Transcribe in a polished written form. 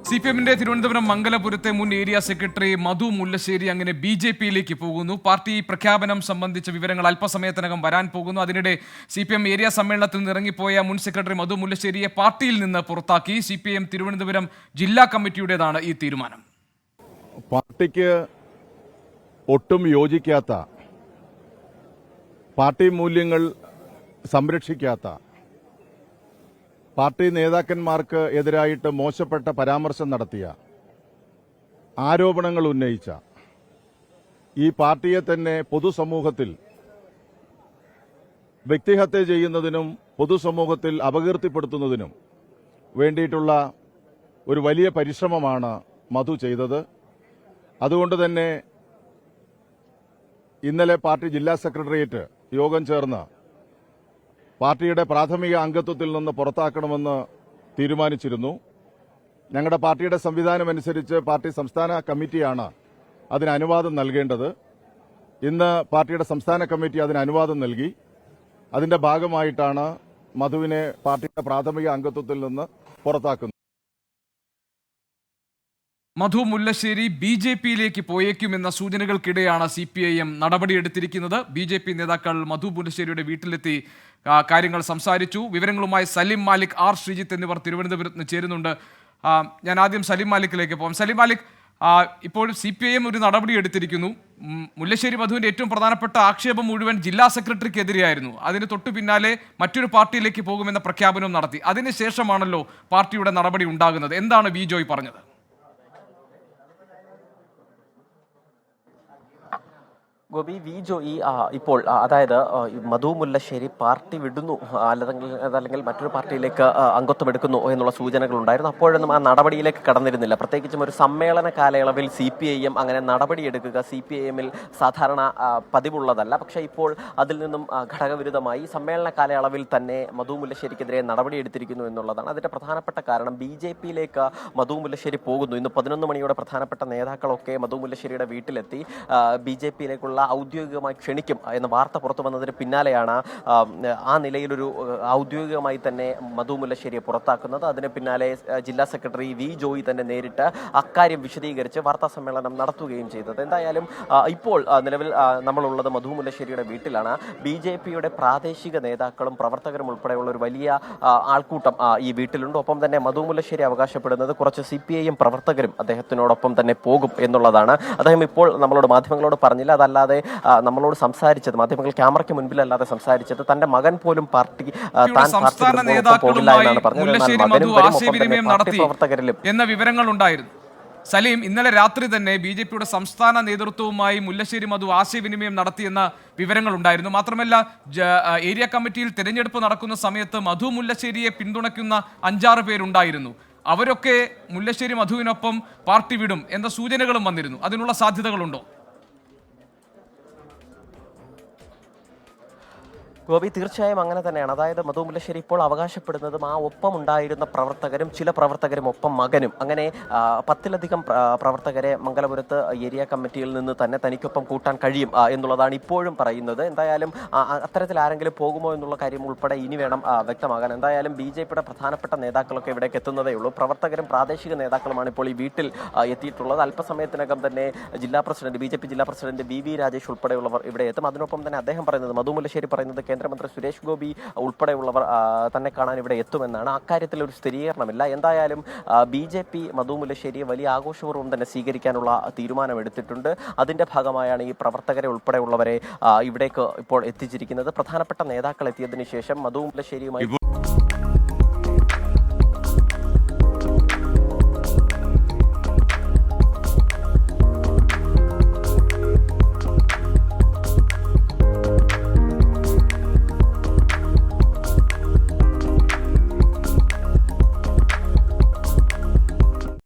CPM-ന്റെ തിരുവനന്തപുരം മംഗലപുരത്തെ മുൻ area secretary മധു മുല്ലശ്ശേരി അങ്ങനെ BJP-യിലേക്ക് പോകുന്നു. പാർട്ടി പ്രഖ്യാപനം സംബന്ധിച്ച വിവരങ്ങൾ അല്പസമയത്തിനകം വരാൻ പോകുന്നു. അതിനിടെ CPM ഏരിയ സമ്മേളനത്തിൽ നിന്ന് ഇറങ്ങിപ്പോയ മുൻ സെക്രട്ടറി മധു മുല്ലശ്ശേരിയെ പാർട്ടിയിൽ നിന്ന് പുറത്താക്കി. CPM തിരുവനന്തപുരം ജില്ലാ കമ്മിറ്റിയുടേതാണ് ഈ തീരുമാനം. പാർട്ടിക്ക് ഒട്ടും യോജിക്കാത്ത, പാർട്ടി മൂല്യങ്ങൾ സംരക്ഷിക്കാത്ത, പാർട്ടി നേതാക്കന്മാർക്ക് എതിരായിട്ട് മോശപ്പെട്ട പരാമർശം നടത്തിയ, ആരോപണങ്ങൾ ഉന്നയിച്ച ഈ പാർട്ടിയെ തന്നെ പൊതുസമൂഹത്തിൽ വ്യക്തിഹത്യ ചെയ്യുന്നതിനും പൊതുസമൂഹത്തിൽ അപകീർത്തിപ്പെടുത്തുന്നതിനും വേണ്ടിയിട്ടുള്ള ഒരു വലിയ പരിശ്രമമാണ് മധു ചെയ്തത്. അതുകൊണ്ട് തന്നെ ഇന്നലെ പാർട്ടി ജില്ലാ സെക്രട്ടേറിയറ്റ് യോഗം ചേർന്ന് പാർട്ടിയുടെ പ്രാഥമിക അംഗത്വത്തിൽ നിന്ന് പുറത്താക്കണമെന്ന് തീരുമാനിച്ചിരുന്നു. ഞങ്ങളുടെ പാർട്ടിയുടെ സംവിധാനമനുസരിച്ച് പാർട്ടി സംസ്ഥാന കമ്മിറ്റിയാണ് അതിന് അനുവാദം നൽകേണ്ടത്. ഇന്ന് പാർട്ടിയുടെ സംസ്ഥാന കമ്മിറ്റി അതിന് അനുവാദം നൽകി. അതിന്റെ ഭാഗമായിട്ടാണ് മധുവിനെ പാർട്ടിയുടെ പ്രാഥമിക അംഗത്വത്തിൽ നിന്ന് പുറത്താക്കുന്നത്. മധു മുല്ലശ്ശേരി BJP-യിലേക്ക് പോയേക്കുമെന്ന സൂചനകൾക്കിടെയാണ് CPIM നടപടിയെടുത്തിരിക്കുന്നത്. BJP നേതാക്കൾ മധു മുല്ലശ്ശേരിയുടെ വീട്ടിലെത്തി കാര്യങ്ങൾ സംസാരിച്ചു. വിവരങ്ങളുമായി സലിം മാലിക്, R ശ്രീജിത്ത് എന്നിവർ തിരുവനന്തപുരത്ത് നിന്ന് ചേരുന്നുണ്ട്. ഞാൻ ആദ്യം സലിം മാലിക്കിലേക്ക് പോകാം. സലിം മാലിക്, ഇപ്പോൾ CPIM ഒരു നടപടി എടുത്തിരിക്കുന്നു. മുല്ലശ്ശേരി മധുവിന്റെ ഏറ്റവും പ്രധാനപ്പെട്ട ആക്ഷേപം മുഴുവൻ ജില്ലാ സെക്രട്ടറിക്കെതിരെയായിരുന്നു. അതിന് തൊട്ടു പിന്നാലെ മറ്റൊരു പാർട്ടിയിലേക്ക് പോകുമെന്ന പ്രഖ്യാപനവും നടത്തി. അതിനുശേഷമാണല്ലോ പാർട്ടിയുടെ നടപടി ഉണ്ടാകുന്നത്. എന്താണ് വി ജോയ് പറഞ്ഞത്? ഗോപി, വി ജോയി ഇപ്പോൾ അതായത് മധു മുല്ലശ്ശേരി പാർട്ടി വിടുന്നു അതല്ലെങ്കിൽ മറ്റൊരു പാർട്ടിയിലേക്ക് അംഗത്വം എടുക്കുന്നു എന്നുള്ള സൂചനകൾ ഉണ്ടായിരുന്നു. അപ്പോഴൊന്നും ആ നടപടിയിലേക്ക് കടന്നിരുന്നില്ല. പ്രത്യേകിച്ചും ഒരു സമ്മേളന കാലയളവിൽ CPIM അങ്ങനെ നടപടിയെടുക്കുക CPIM-ൽ സാധാരണ പതിവുള്ളതല്ല. പക്ഷേ ഇപ്പോൾ അതിൽ നിന്നും ഘടകവിരുദ്ധമായി സമ്മേളന കാലയളവിൽ തന്നെ മധു മുല്ലശ്ശേരിക്കെതിരെ നടപടിയെടുത്തിരിക്കുന്നു എന്നുള്ളതാണ്. അതിന്റെ പ്രധാനപ്പെട്ട കാരണം BJP-യിലേക്ക് മധു മുല്ലശ്ശേരി പോകുന്നു. ഇന്ന് 11 മണിയോടെ പ്രധാനപ്പെട്ട നേതാക്കളൊക്കെ മധു മുല്ലശ്ശേരിയുടെ വീട്ടിലെത്തി BJP-യിലേക്കുള്ള ഔദ്യോഗികമായി ക്ഷണിക്കും എന്ന വാർത്ത പുറത്തു വന്നതിന് പിന്നാലെയാണ് ആ നിലയിലൊരു ഔദ്യോഗികമായി തന്നെ മധു മുല്ലശ്ശേരിയെ പുറത്താക്കുന്നത്. അതിന് പിന്നാലെ ജില്ലാ സെക്രട്ടറി വി ജോയി തന്നെ നേരിട്ട് അക്കാര്യം വിശദീകരിച്ച് വാർത്താ സമ്മേളനം നടത്തുകയും ചെയ്തത്. എന്തായാലും ഇപ്പോൾ നിലവിൽ നമ്മളുള്ളത് മധു മുല്ലശ്ശേരിയുടെ വീട്ടിലാണ്. BJP-യുടെ പ്രാദേശിക നേതാക്കളും പ്രവർത്തകരും ഉൾപ്പെടെയുള്ള ഒരു വലിയ ആൾക്കൂട്ടം ഈ വീട്ടിലുണ്ട്. ഒപ്പം തന്നെ മധു മുല്ലശ്ശേരി അവകാശപ്പെടുന്നത് കുറച്ച് CPIM പ്രവർത്തകരും അദ്ദേഹത്തിനോടൊപ്പം തന്നെ പോകും എന്നുള്ളതാണ്. അദ്ദേഹം ഇപ്പോൾ നമ്മളോട് മാധ്യമങ്ങളോട് പറഞ്ഞില്ല. അതല്ലാതെ നമ്മളോട് സംസാരിച്ചത്, മാധ്യമങ്ങൾ ക്യാമറയ്ക്ക് മുൻപിലല്ലാതെ സംസാരിച്ചത്, തന്റെ മകൻ പോലും പാർട്ടി പ്രവർത്തകരിലും എന്ന വിവരങ്ങൾ ഉണ്ടായിരുന്നു. സലീം, ഇന്നലെ രാത്രി തന്നെ BJP-യുടെ സംസ്ഥാന നേതൃത്വവുമായി മുല്ലശ്ശേരി മധു ആശയവിനിമയം നടത്തിയെന്ന വിവരങ്ങൾ ഉണ്ടായിരുന്നു. മാത്രമല്ല, ഏരിയ കമ്മിറ്റിയിൽ തിരഞ്ഞെടുപ്പ് നടക്കുന്ന സമയത്ത് മധു മുല്ലശ്ശേരിയെ പിന്തുണയ്ക്കുന്ന 5-6 പേരുണ്ടായിരുന്നു. അവരൊക്കെ മുല്ലശ്ശേരി മധുവിനൊപ്പം പാർട്ടി വിടും എന്ന സൂചനകളും വന്നിരുന്നു. അതിനുള്ള സാധ്യതകളുണ്ടോ? ഗോപി, തീർച്ചയായും അങ്ങനെ തന്നെയാണ്. അതായത് മധു മുല്ലശ്ശേരി ഇപ്പോൾ അവകാശപ്പെടുന്നതും ആ ഒപ്പം ഉണ്ടായിരുന്ന പ്രവർത്തകരും ചില പ്രവർത്തകരും ഒപ്പം മകനും അങ്ങനെ 10-ലധികം പ്രവർത്തകരെ മംഗലപുരത്ത് ഏരിയ കമ്മിറ്റിയിൽ നിന്ന് തന്നെ തനിക്കൊപ്പം കൂട്ടാൻ കഴിയും എന്നുള്ളതാണ് ഇപ്പോഴും പറയുന്നത്. എന്തായാലും അത്തരത്തിൽ ആരെങ്കിലും പോകുമോ എന്നുള്ള കാര്യം ഉൾപ്പെടെ ഇനി വേണം വ്യക്തമാകാൻ. എന്തായാലും BJP-യുടെ പ്രധാനപ്പെട്ട നേതാക്കളൊക്കെ ഇവിടേക്ക് എത്തുന്നതേ ഉള്ളൂ. പ്രവർത്തകരും പ്രാദേശിക നേതാക്കളുമാണ് ഇപ്പോൾ ഈ വീട്ടിൽ എത്തിയിട്ടുള്ളത്. അല്പസമയത്തിനകം തന്നെ ജില്ലാ പ്രസിഡന്റ്, BJP ജില്ലാ പ്രസിഡന്റ് VV രാജേഷ് ഉൾപ്പെടെയുള്ളവർ ഇവിടെ എത്തും. അതിനൊപ്പം തന്നെ അദ്ദേഹം പറയുന്നത്, മധു മുല്ലശ്ശേരി പറയുന്നത് കേന്ദ്രമന്ത്രി സുരേഷ് ഗോപി ഉൾപ്പെടെയുള്ളവർ തന്നെ കാണാൻ ഇവിടെ എത്തുമെന്നാണ്. അക്കാര്യത്തിൽ ഒരു സ്ഥിരീകരണമില്ല. എന്തായാലും BJP മധു മുല്ലശ്ശേരിയെ വലിയ ആഘോഷപൂർവ്വം തന്നെ സ്വീകരിക്കാനുള്ള തീരുമാനമെടുത്തിട്ടുണ്ട്. അതിന്റെ ഭാഗമായാണ് ഈ പ്രവർത്തകരെ ഉൾപ്പെടെയുള്ളവരെ ഇവിടേക്ക് ഇപ്പോൾ എത്തിച്ചിരിക്കുന്നത്. പ്രധാനപ്പെട്ട നേതാക്കൾ എത്തിയതിനു ശേഷം മധു മുല്ലശ്ശേരിയുമായി